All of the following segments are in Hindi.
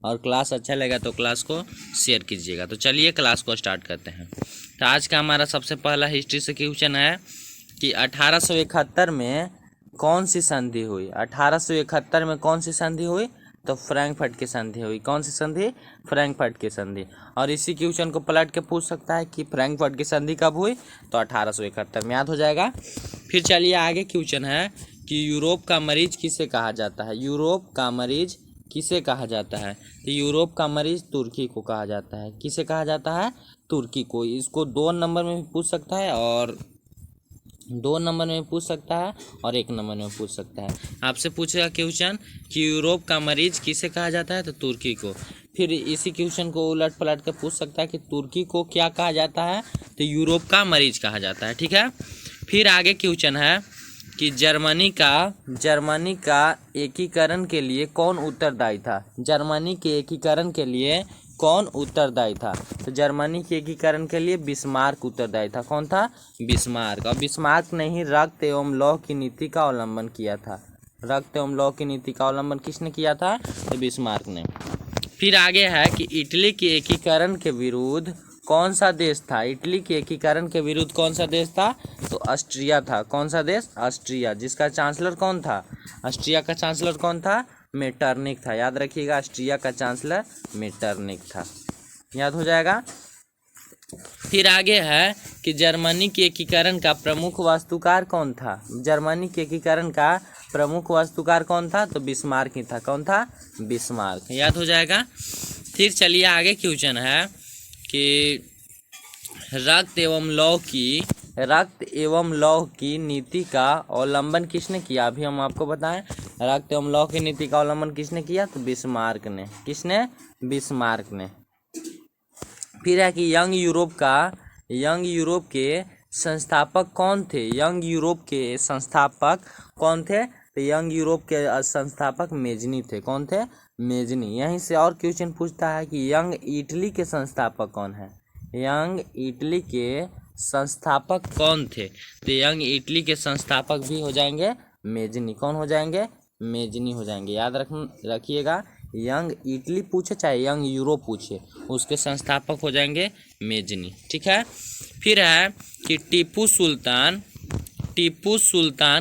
और क्लास अच्छा लगा तो क्लास को शेयर कीजिएगा। तो चलिए क्लास को स्टार्ट करते हैं। तो आज का हमारा सबसे पहला हिस्ट्री से क्वेश्चन है कि 1871 में कौन सी संधि हुई। 1871 में कौन सी संधि हुई? तो फ्रैंकफर्ट की संधि हुई। कौन सी संधि? फ्रैंकफर्ट की संधि। और इसी क्वेश्चन को पलट के पूछ सकता है कि फ्रैंकफर्ट की संधि कब हुई? तो 1871 में। याद हो जाएगा। फिर चलिए आगे क्वेश्चन है कि यूरोप का मरीज किसे कहा जाता है। यूरोप का मरीज किसे कहा जाता है? तो यूरोप का मरीज तुर्की को कहा जाता है। किसे कहा जाता है? तुर्की को। इसको 2 नंबर में भी पूछ सकता है और 2 नंबर में पूछ सकता है और 1 नंबर में पूछ सकता है। आपसे पूछेगा क्वेश्चन कि यूरोप का मरीज किसे कहा जाता है? तो तुर्की को। फिर इसी क्वेश्चन को उलट पलट कर पूछ सकता है कि तुर्की को क्या कहा जाता है? तो यूरोप का मरीज कहा जाता है। ठीक है। फिर आगे क्वेश्चन है कि जर्मनी का एकीकरण के लिए कौन उत्तरदायी था। जर्मनी के एकीकरण के लिए कौन उत्तरदायी था? तो जर्मनी के एकीकरण के लिए बिस्मार्क उत्तरदायी था। कौन था? बिस्मार्क। और बिस्मार्क ने ही रक्त एवं लौह की नीति का अवलंबन किया था। रक्त एवं लौह की नीति का अवलंबन किसने किया था? तो बिस्मार्क ने। फिर आगे है कि इटली के एकीकरण के विरुद्ध कौन सा देश था। इटली के एकीकरण के विरुद्ध कौन सा देश था? तो ऑस्ट्रिया था। कौन सा देश? ऑस्ट्रिया। जिसका चांसलर कौन था? ऑस्ट्रिया का चांसलर कौन था? मेटरनिक था। याद रखिएगा, ऑस्ट्रिया का चांसलर मेटरनिक था। याद हो जाएगा। फिर आगे है कि जर्मनी के एकीकरण का प्रमुख वास्तुकार कौन था। जर्मनी के एकीकरण का प्रमुख वास्तुकार कौन था? तो बिस्मार्क ही था। कौन था? बिस्मार्क। याद हो जाएगा। फिर चलिए आगे क्वेश्चन है कि रक्त एवं लौह की नीति का अवलंबन किसने किया? अभी हम आपको बताएं, रक्त एवं लौह की नीति का अवलंबन किसने किया? तो बिस्मार्क ने। किसने? बिस्मार्क ने। फिर है कि यंग यूरोप के संस्थापक कौन थे? यंग यूरोप के संस्थापक कौन थे? तो यंग यूरोप के संस्थापक मेजनी थे। कौन थे? मेजनी। यहीं से और क्वेश्चन पूछता है कि यंग इटली के संस्थापक कौन है। यंग इटली के संस्थापक कौन थे? तो यंग इटली के संस्थापक भी हो जाएंगे मेजनी। कौन हो जाएंगे? मेजनी हो जाएंगे। याद रखिएगा, यंग इटली पूछे चाहे यंग यूरोप पूछे, उसके संस्थापक हो जाएंगे मेजनी। ठीक है। फिर है कि टीपू सुल्तान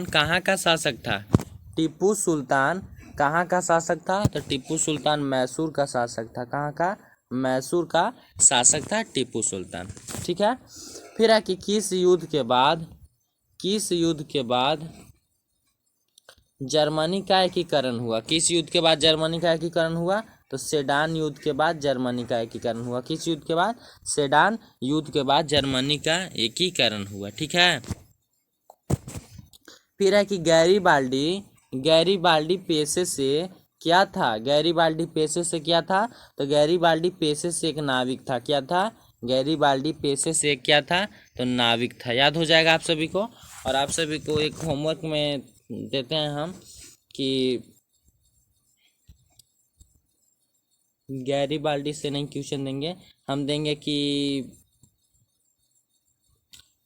कहाँ का शासक था। टीपू सुल्तान कहाँ का शासक था? तो टीपू सुल्तान मैसूर का शासक था। कहाँ का? मैसूर का शासक था टीपू सुल्तान। ठीक है। फिर है कि किस युद्ध के बाद जर्मनी का एकीकरण हुआ। किस युद्ध के बाद जर्मनी का एकीकरण हुआ? तो सेडान युद्ध के बाद जर्मनी का एकीकरण हुआ। किस युद्ध के बाद? सेडान युद्ध के बाद जर्मनी का एकीकरण हुआ। ठीक है। फिर है कि गैरीबाल्डी पेशे से क्या था। गैरीबाल्डी पेशे से क्या था? तो गैरीबाल्डी पेशे से एक नाविक था। क्या था? गैरीबाल्डी पेशे से क्या था? तो नाविक था। याद हो जाएगा आप सभी को। और आप सभी को एक होमवर्क में देते हैं हम कि गैरीबाल्डी से नहीं क्वेश्चन देंगे, हम देंगे कि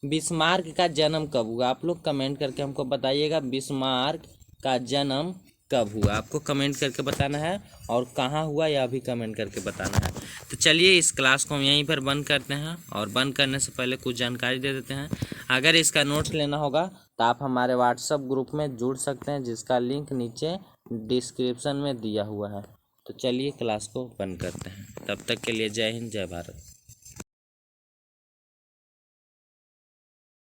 बिस्मार्क का जन्म कब हुआ। आप लोग कमेंट करके हमको बताइएगा बिस्मार्क का जन्म कब हुआ। आपको कमेंट करके बताना है और कहाँ हुआ यह भी कमेंट करके बताना है। तो चलिए इस क्लास को हम यहीं पर बंद करते हैं और बंद करने से पहले कुछ जानकारी दे देते हैं। अगर इसका नोट्स लेना होगा तो आप हमारे व्हाट्सएप ग्रुप में जुड़ सकते हैं, जिसका लिंक नीचे डिस्क्रिप्शन में दिया हुआ है। तो चलिए क्लास को बंद करते हैं। तब तक के लिए जय हिंद, जय भारत।